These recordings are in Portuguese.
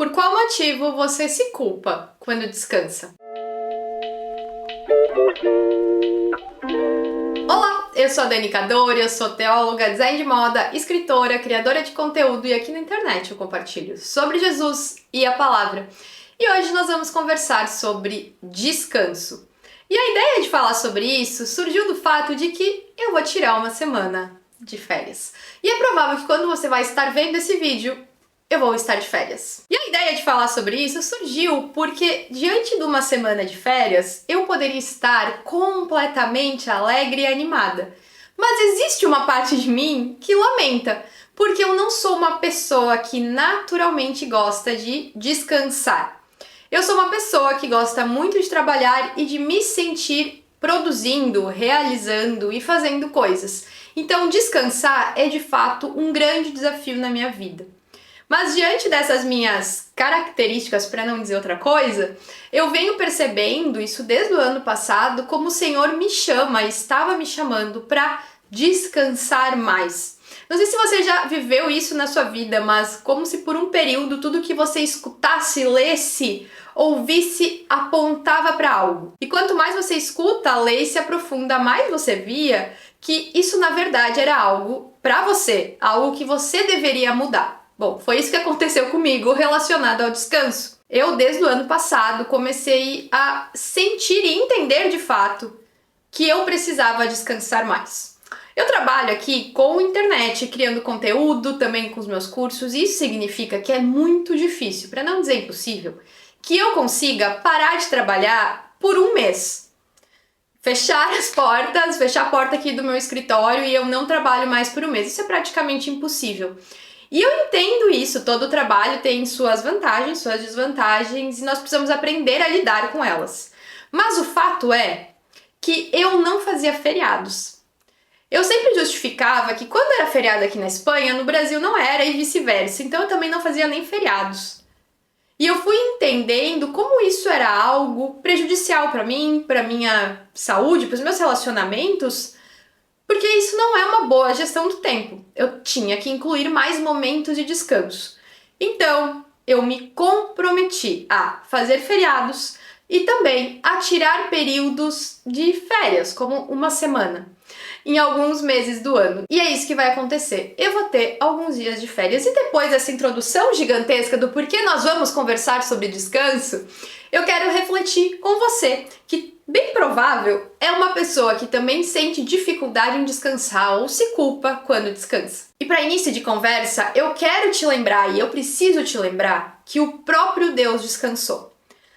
Por qual motivo você se culpa quando descansa? Olá, eu sou a Dani Cadori, eu sou teóloga, design de moda, escritora, criadora de conteúdo e aqui na internet eu compartilho sobre Jesus e a palavra. E hoje nós vamos conversar sobre descanso. E a ideia de falar sobre isso surgiu do fato de que eu vou tirar uma semana de férias. E é provável que quando você vai estar vendo esse vídeo, eu vou estar de férias. E a ideia de falar sobre isso surgiu porque, diante de uma semana de férias, eu poderia estar completamente alegre e animada. Mas existe uma parte de mim que lamenta, porque eu não sou uma pessoa que naturalmente gosta de descansar. Eu sou uma pessoa que gosta muito de trabalhar e de me sentir produzindo, realizando e fazendo coisas. Então, descansar é de fato um grande desafio na minha vida. Mas diante dessas minhas características, para não dizer outra coisa, eu venho percebendo isso desde o ano passado, como o Senhor me chama, estava me chamando para descansar mais. Não sei se você já viveu isso na sua vida, mas como se por um período tudo que você escutasse, lesse, ouvisse, apontava para algo. E quanto mais você escuta, lê e se aprofunda, mais você via que isso na verdade era algo para você, algo que você deveria mudar. Bom, foi isso que aconteceu comigo relacionado ao descanso. Eu, desde o ano passado, comecei a sentir e entender de fato que eu precisava descansar mais. Eu trabalho aqui com internet, criando conteúdo, também com os meus cursos, e isso significa que é muito difícil, para não dizer impossível, que eu consiga parar de trabalhar por um mês. Fechar as portas, fechar a porta aqui do meu escritório e eu não trabalho mais por um mês. Isso é praticamente impossível. E eu entendo isso, todo trabalho tem suas vantagens, suas desvantagens, e nós precisamos aprender a lidar com elas. Mas o fato é que eu não fazia feriados. Eu sempre justificava que quando era feriado aqui na Espanha, no Brasil não era e vice-versa, então eu também não fazia nem feriados. E eu fui entendendo como isso era algo prejudicial para mim, para minha saúde, para os meus relacionamentos, porque isso não é uma boa gestão do tempo. Eu tinha que incluir mais momentos de descanso. Então, eu me comprometi a fazer feriados e também a tirar períodos de férias, como uma semana, em alguns meses do ano. E é isso que vai acontecer. Eu vou ter alguns dias de férias e depois dessa introdução gigantesca do porquê nós vamos conversar sobre descanso, eu quero refletir com você que, bem provável, é uma pessoa que também sente dificuldade em descansar ou se culpa quando descansa. E para início de conversa, eu quero te lembrar e eu preciso te lembrar que o próprio Deus descansou.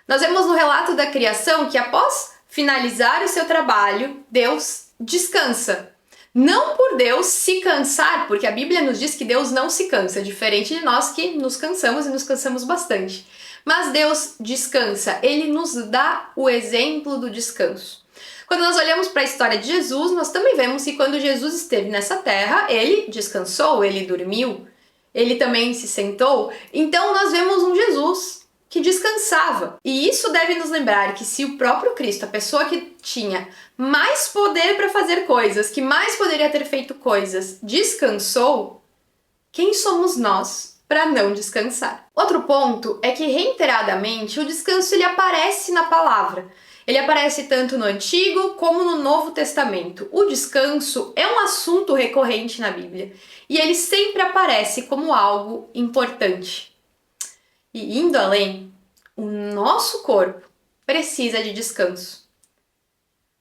Nós vemos no relato da criação que após finalizar o seu trabalho, Deus descansa. Não por Deus se cansar, porque a Bíblia nos diz que Deus não se cansa, diferente de nós que nos cansamos e nos cansamos bastante. Mas Deus descansa, Ele nos dá o exemplo do descanso. Quando nós olhamos para a história de Jesus, nós também vemos que quando Jesus esteve nessa terra, Ele descansou, Ele dormiu, Ele também se sentou. Então nós vemos um Jesus que descansava. E isso deve nos lembrar que se o próprio Cristo, a pessoa que tinha mais poder para fazer coisas, que mais poderia ter feito coisas, descansou, quem somos nós para não descansar? Outro ponto é que reiteradamente o descanso ele aparece na palavra. Ele aparece tanto no Antigo como no Novo Testamento. O descanso é um assunto recorrente na Bíblia e ele sempre aparece como algo importante. E indo além, o nosso corpo precisa de descanso.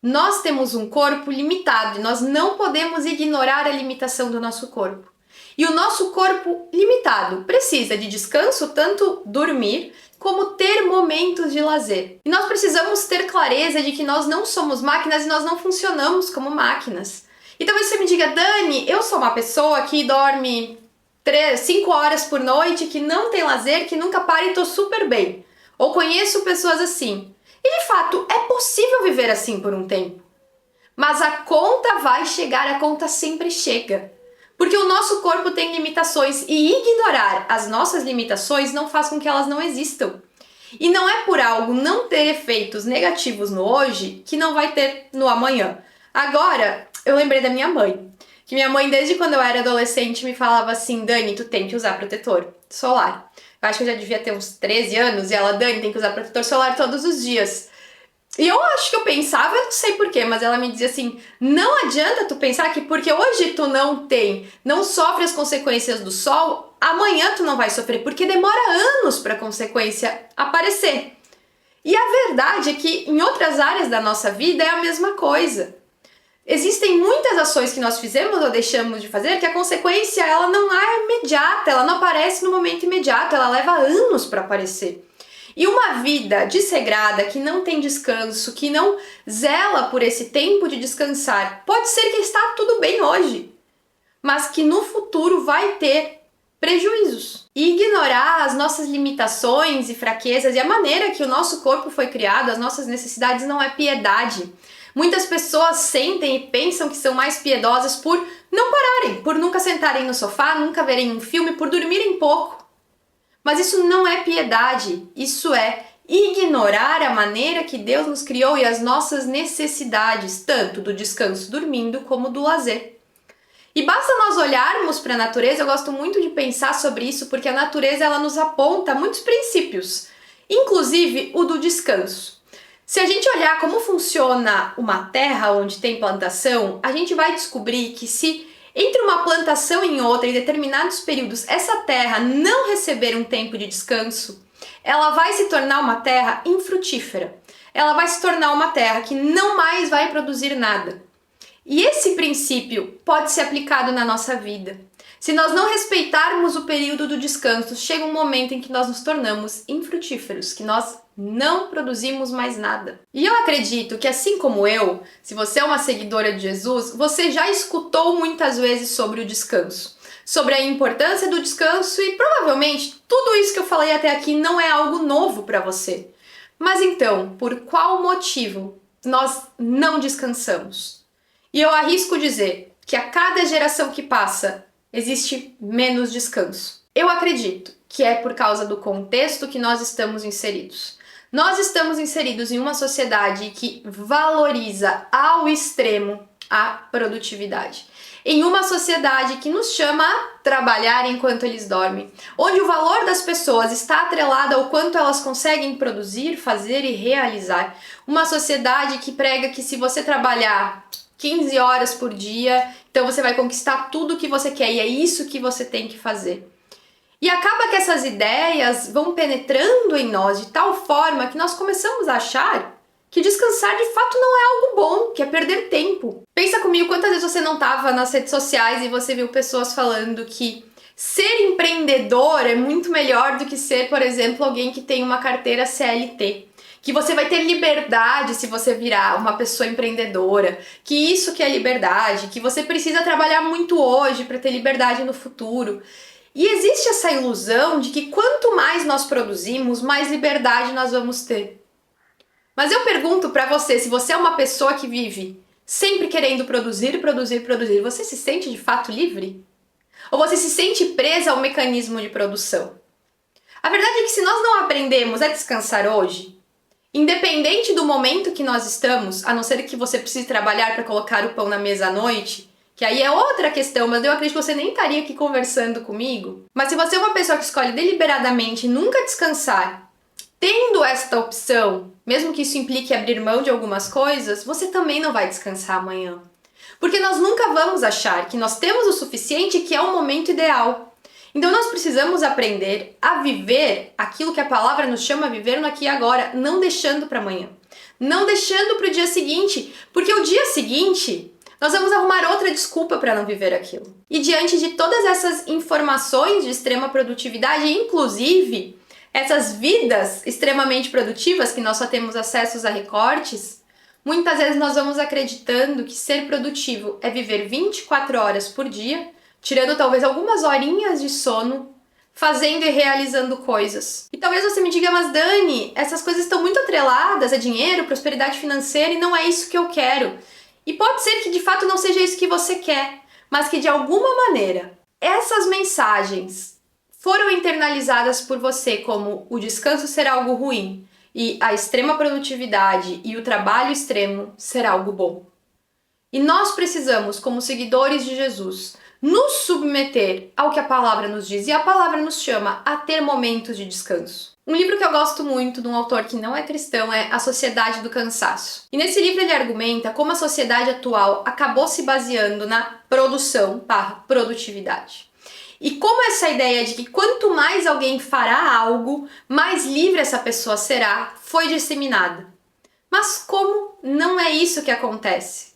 Nós temos um corpo limitado e nós não podemos ignorar a limitação do nosso corpo. E o nosso corpo limitado precisa de descanso, tanto dormir, como ter momentos de lazer. E nós precisamos ter clareza de que nós não somos máquinas e nós não funcionamos como máquinas. E talvez você me diga, Dani, eu sou uma pessoa que dorme 5 horas por noite, que não tem lazer, que nunca para e tô super bem. Ou conheço pessoas assim. E de fato, é possível viver assim por um tempo. Mas a conta vai chegar, a conta sempre chega. Porque o nosso corpo tem limitações e ignorar as nossas limitações não faz com que elas não existam. E não é por algo não ter efeitos negativos no hoje que não vai ter no amanhã. Agora, eu lembrei da minha mãe. Que minha mãe, desde quando eu era adolescente, me falava assim, Dani, tu tem que usar protetor solar. Eu acho que eu já devia ter uns 13 anos, e ela, Dani, tem que usar protetor solar todos os dias. E eu acho que eu pensava, eu não sei porquê, mas ela me dizia assim, não adianta tu pensar que porque hoje tu não sofre as consequências do sol, amanhã tu não vai sofrer, porque demora anos para a consequência aparecer. E a verdade é que em outras áreas da nossa vida é a mesma coisa. Existem muitas ações que nós fizemos ou deixamos de fazer que a consequência ela não é imediata, ela não aparece no momento imediato, ela leva anos para aparecer. E uma vida desregrada, que não tem descanso, que não zela por esse tempo de descansar, pode ser que está tudo bem hoje, mas que no futuro vai ter prejuízos. E ignorar as nossas limitações e fraquezas e a maneira que o nosso corpo foi criado, as nossas necessidades, não é piedade. Muitas pessoas sentem e pensam que são mais piedosas por não pararem, por nunca sentarem no sofá, nunca verem um filme, por dormirem pouco. Mas isso não é piedade, isso é ignorar a maneira que Deus nos criou e as nossas necessidades, tanto do descanso dormindo como do lazer. E basta nós olharmos para a natureza, eu gosto muito de pensar sobre isso, porque a natureza ela nos aponta muitos princípios, inclusive o do descanso. Se a gente olhar como funciona uma terra onde tem plantação, a gente vai descobrir que se entre uma plantação e outra, em determinados períodos, essa terra não receber um tempo de descanso, ela vai se tornar uma terra infrutífera. Ela vai se tornar uma terra que não mais vai produzir nada. E esse princípio pode ser aplicado na nossa vida. Se nós não respeitarmos o período do descanso, chega um momento em que nós nos tornamos infrutíferos, que nós não produzimos mais nada. E eu acredito que assim como eu, se você é uma seguidora de Jesus, você já escutou muitas vezes sobre o descanso, sobre a importância do descanso e provavelmente tudo isso que eu falei até aqui não é algo novo para você. Mas então, por qual motivo nós não descansamos? E eu arrisco dizer que a cada geração que passa, existe menos descanso. Eu acredito que é por causa do contexto que nós estamos inseridos. Nós estamos inseridos em uma sociedade que valoriza ao extremo a produtividade. Em uma sociedade que nos chama a trabalhar enquanto eles dormem, onde o valor das pessoas está atrelado ao quanto elas conseguem produzir, fazer e realizar. Uma sociedade que prega que se você trabalhar 15 horas por dia, então você vai conquistar tudo o que você quer e é isso que você tem que fazer. E acaba que essas ideias vão penetrando em nós de tal forma que nós começamos a achar que descansar de fato não é algo bom, que é perder tempo. Pensa comigo quantas vezes você não estava nas redes sociais e você viu pessoas falando que ser empreendedor é muito melhor do que ser, por exemplo, alguém que tem uma carteira CLT. Que você vai ter liberdade se você virar uma pessoa empreendedora, que isso que é liberdade, que você precisa trabalhar muito hoje para ter liberdade no futuro. E existe essa ilusão de que quanto mais nós produzimos, mais liberdade nós vamos ter. Mas eu pergunto para você, se você é uma pessoa que vive sempre querendo produzir, produzir, produzir, você se sente de fato livre? Ou você se sente presa ao mecanismo de produção? A verdade é que se nós não aprendemos a descansar hoje, independente do momento que nós estamos, a não ser que você precise trabalhar para colocar o pão na mesa à noite, que aí é outra questão, mas eu acredito que você nem estaria aqui conversando comigo. Mas se você é uma pessoa que escolhe deliberadamente nunca descansar, tendo esta opção, mesmo que isso implique abrir mão de algumas coisas, você também não vai descansar amanhã. Porque nós nunca vamos achar que nós temos o suficiente e que é o momento ideal. Então nós precisamos aprender a viver aquilo que a palavra nos chama a viver no aqui e agora, não deixando para amanhã. Não deixando para o dia seguinte, porque o dia seguinte nós vamos arrumar outra desculpa para não viver aquilo. E diante de todas essas informações de extrema produtividade, inclusive essas vidas extremamente produtivas que nós só temos acesso a recortes, muitas vezes nós vamos acreditando que ser produtivo é viver 24 horas por dia, tirando talvez algumas horinhas de sono, fazendo e realizando coisas. E talvez você me diga, mas Dani, essas coisas estão muito atreladas a dinheiro, prosperidade financeira e não é isso que eu quero. E pode ser que de fato não seja isso que você quer, mas que de alguma maneira essas mensagens foram internalizadas por você como o descanso ser algo ruim e a extrema produtividade e o trabalho extremo ser algo bom. E nós precisamos, como seguidores de Jesus, nos submeter ao que a palavra nos diz, e a palavra nos chama a ter momentos de descanso. Um livro que eu gosto muito, de um autor que não é cristão, é A Sociedade do Cansaço. E nesse livro ele argumenta como a sociedade atual acabou se baseando na produção/produtividade. E como essa ideia de que quanto mais alguém fará algo, mais livre essa pessoa será, foi disseminada. Mas como não é isso que acontece?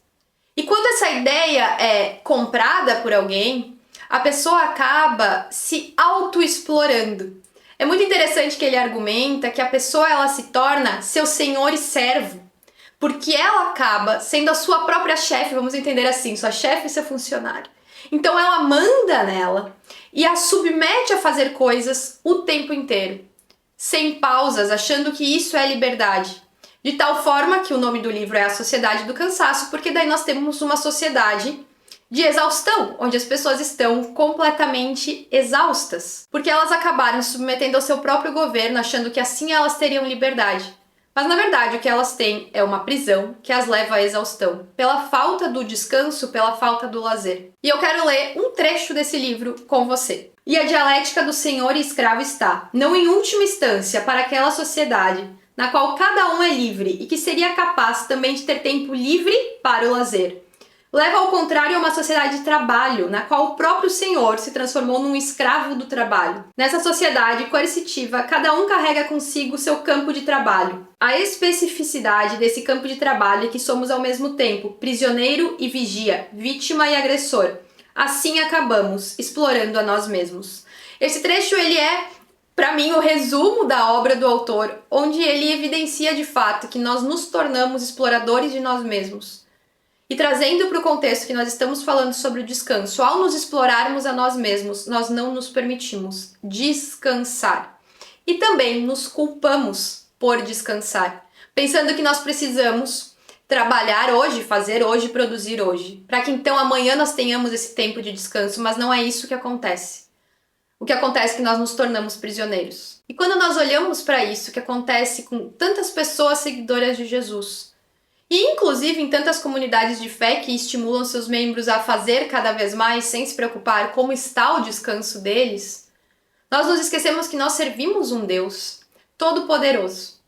E quando essa ideia é comprada por alguém, a pessoa acaba se autoexplorando. É muito interessante que ele argumenta que a pessoa ela se torna seu senhor e servo, porque ela acaba sendo a sua própria chefe, vamos entender assim, sua chefe e seu funcionário. Então ela manda nela e a submete a fazer coisas o tempo inteiro, sem pausas, achando que isso é liberdade. De tal forma que o nome do livro é A Sociedade do Cansaço, porque daí nós temos uma sociedade de exaustão, onde as pessoas estão completamente exaustas, porque elas acabaram se submetendo ao seu próprio governo, achando que assim elas teriam liberdade. Mas na verdade o que elas têm é uma prisão que as leva à exaustão, pela falta do descanso, pela falta do lazer. E eu quero ler um trecho desse livro com você. E a dialética do senhor e escravo está, não em última instância, para aquela sociedade na qual cada um é livre e que seria capaz também de ter tempo livre para o lazer. Leva ao contrário a uma sociedade de trabalho, na qual o próprio senhor se transformou num escravo do trabalho. Nessa sociedade coercitiva, cada um carrega consigo seu campo de trabalho. A especificidade desse campo de trabalho é que somos ao mesmo tempo prisioneiro e vigia, vítima e agressor. Assim acabamos explorando a nós mesmos. Esse trecho ele é, para mim, o resumo da obra do autor, onde ele evidencia de fato que nós nos tornamos exploradores de nós mesmos. E trazendo para o contexto que nós estamos falando sobre o descanso, ao nos explorarmos a nós mesmos, nós não nos permitimos descansar. E também nos culpamos por descansar, pensando que nós precisamos trabalhar hoje, fazer hoje, produzir hoje, para que então amanhã nós tenhamos esse tempo de descanso, mas não é isso que acontece. O que acontece é que nós nos tornamos prisioneiros. E quando nós olhamos para isso, que acontece com tantas pessoas seguidoras de Jesus, e inclusive em tantas comunidades de fé que estimulam seus membros a fazer cada vez mais sem se preocupar como está o descanso deles, nós nos esquecemos que nós servimos um Deus todo-poderoso,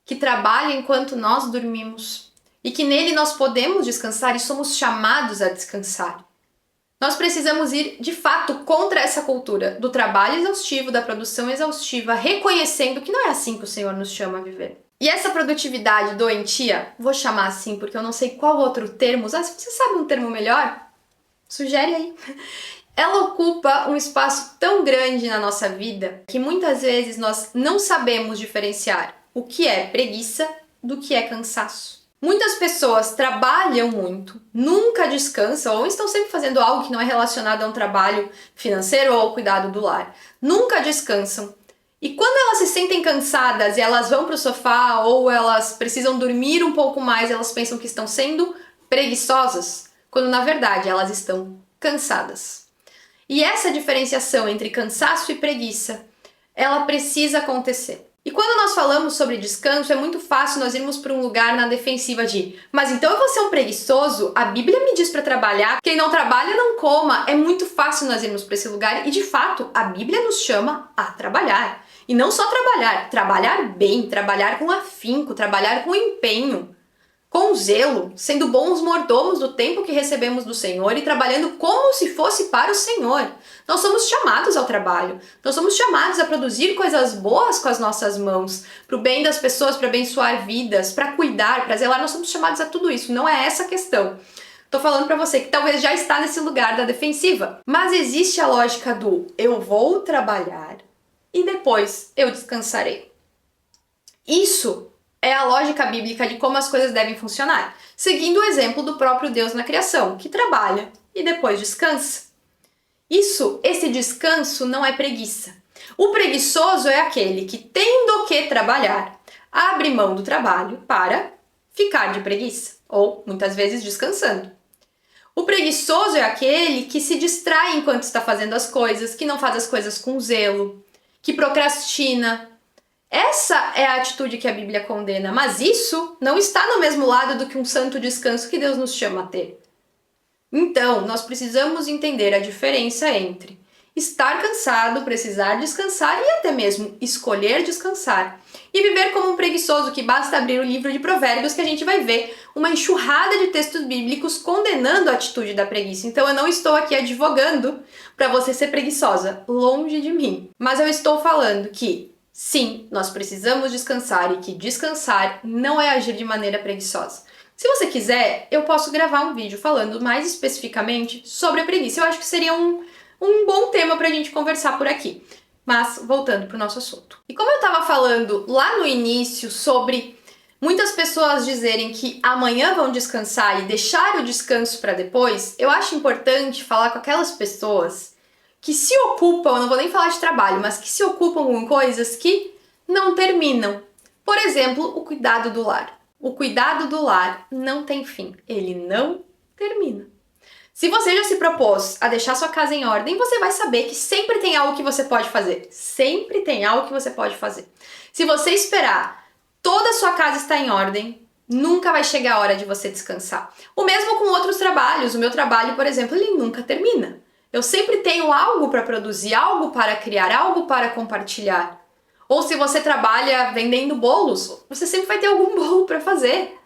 que trabalha enquanto nós dormimos e que nele nós podemos descansar e somos chamados a descansar. Nós precisamos ir, de fato, contra essa cultura do trabalho exaustivo, da produção exaustiva, reconhecendo que não é assim que o Senhor nos chama a viver. E essa produtividade doentia, vou chamar assim porque eu não sei qual outro termo usar, se você sabe um termo melhor, sugere aí. Ela ocupa um espaço tão grande na nossa vida que muitas vezes nós não sabemos diferenciar o que é preguiça do que é cansaço. Muitas pessoas trabalham muito, nunca descansam ou estão sempre fazendo algo que não é relacionado a um trabalho financeiro ou ao cuidado do lar. Nunca descansam. E quando elas se sentem cansadas e elas vão para o sofá ou elas precisam dormir um pouco mais, elas pensam que estão sendo preguiçosas, quando na verdade elas estão cansadas. E essa diferenciação entre cansaço e preguiça, ela precisa acontecer. E quando nós falamos sobre descanso, é muito fácil nós irmos para um lugar na defensiva de mas então eu vou ser um preguiçoso? A Bíblia me diz para trabalhar, quem não trabalha não coma. É muito fácil nós irmos para esse lugar e de fato a Bíblia nos chama a trabalhar. E não só trabalhar, trabalhar bem, trabalhar com afinco, trabalhar com empenho, com zelo, sendo bons mordomos do tempo que recebemos do Senhor e trabalhando como se fosse para o Senhor. Nós somos chamados ao trabalho, nós somos chamados a produzir coisas boas com as nossas mãos, para o bem das pessoas, para abençoar vidas, para cuidar, para zelar, nós somos chamados a tudo isso, não é essa a questão. Tô falando para você que talvez já está nesse lugar da defensiva, mas existe a lógica do eu vou trabalhar e depois eu descansarei. Isso é a lógica bíblica de como as coisas devem funcionar, seguindo o exemplo do próprio Deus na criação, que trabalha e depois descansa. Esse descanso não é preguiça. O preguiçoso é aquele que, tendo que trabalhar, abre mão do trabalho para ficar de preguiça, ou muitas vezes descansando. O preguiçoso é aquele que se distrai enquanto está fazendo as coisas, que não faz as coisas com zelo, que procrastina. Essa é a atitude que a Bíblia condena, mas isso não está no mesmo lado do que um santo descanso que Deus nos chama a ter. Então, nós precisamos entender a diferença entre estar cansado, precisar descansar e até mesmo escolher descansar. E viver como um preguiçoso que basta abrir o livro de Provérbios que a gente vai ver uma enxurrada de textos bíblicos condenando a atitude da preguiça. Então eu não estou aqui advogando para você ser preguiçosa, longe de mim. Mas eu estou falando que sim, nós precisamos descansar e que descansar não é agir de maneira preguiçosa. Se você quiser, eu posso gravar um vídeo falando mais especificamente sobre a preguiça. Eu acho que seria um bom tema para a gente conversar por aqui. Mas, voltando para o nosso assunto. E como eu estava falando lá no início sobre muitas pessoas dizerem que amanhã vão descansar e deixar o descanso para depois, eu acho importante falar com aquelas pessoas que se ocupam, eu não vou nem falar de trabalho, mas que se ocupam com coisas que não terminam. Por exemplo, o cuidado do lar. O cuidado do lar não tem fim, ele não termina. Se você já se propôs a deixar sua casa em ordem, você vai saber que sempre tem algo que você pode fazer. Sempre tem algo que você pode fazer. Se você esperar toda a sua casa estar em ordem, nunca vai chegar a hora de você descansar. O mesmo com outros trabalhos. O meu trabalho, por exemplo, ele nunca termina. Eu sempre tenho algo para produzir, algo para criar, algo para compartilhar. Ou se você trabalha vendendo bolos, você sempre vai ter algum bolo para fazer.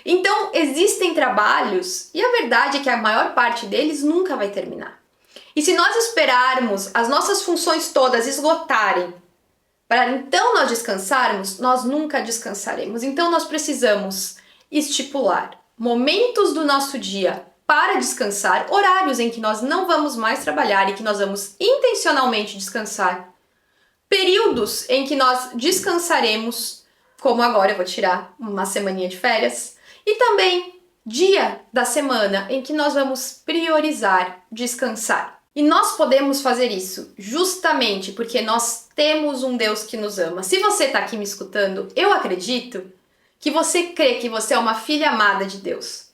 Então, existem trabalhos e a verdade é que a maior parte deles nunca vai terminar. E se nós esperarmos as nossas funções todas esgotarem para então nós descansarmos, nós nunca descansaremos. Então, nós precisamos estipular momentos do nosso dia para descansar, horários em que nós não vamos mais trabalhar e que nós vamos intencionalmente descansar, períodos em que nós descansaremos, como agora eu vou tirar uma semaninha de férias, e também dia da semana em que nós vamos priorizar descansar. E nós podemos fazer isso justamente porque nós temos um Deus que nos ama. Se você está aqui me escutando, eu acredito que você crê que você é uma filha amada de Deus.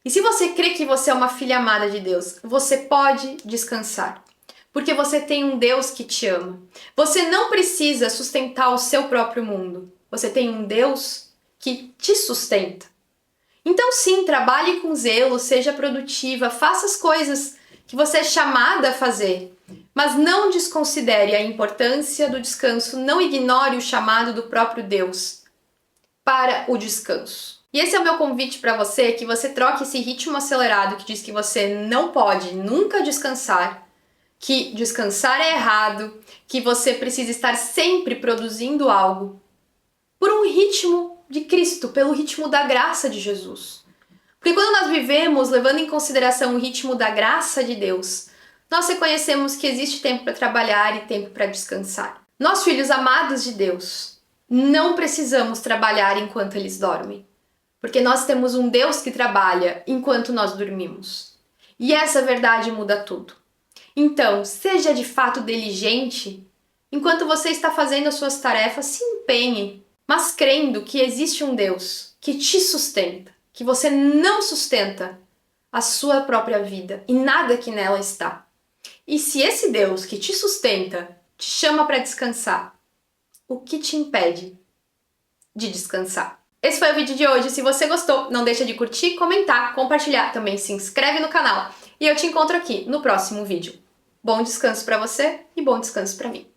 E se você crê que você é uma filha amada de Deus, você pode descansar. Porque você tem um Deus que te ama. Você não precisa sustentar o seu próprio mundo. Você tem um Deus que te sustenta. Então sim, trabalhe com zelo, seja produtiva, faça as coisas que você é chamada a fazer. Mas não desconsidere a importância do descanso, não ignore o chamado do próprio Deus para o descanso. E esse é o meu convite para você, que você troque esse ritmo acelerado que diz que você não pode nunca descansar, que descansar é errado, que você precisa estar sempre produzindo algo, por um ritmo de Cristo, pelo ritmo da graça de Jesus. Porque quando nós vivemos levando em consideração o ritmo da graça de Deus, nós reconhecemos que existe tempo para trabalhar e tempo para descansar. Nós, filhos amados de Deus, não precisamos trabalhar enquanto eles dormem, porque nós temos um Deus que trabalha enquanto nós dormimos. E essa verdade muda tudo. Então, seja de fato diligente, enquanto você está fazendo as suas tarefas, se empenhe, mas crendo que existe um Deus que te sustenta, que você não sustenta a sua própria vida e nada que nela está. E se esse Deus que te sustenta te chama para descansar, o que te impede de descansar? Esse foi o vídeo de hoje. Se você gostou, não deixa de curtir, comentar, compartilhar, também se inscreve no canal e eu te encontro aqui no próximo vídeo. Bom descanso para você e bom descanso para mim.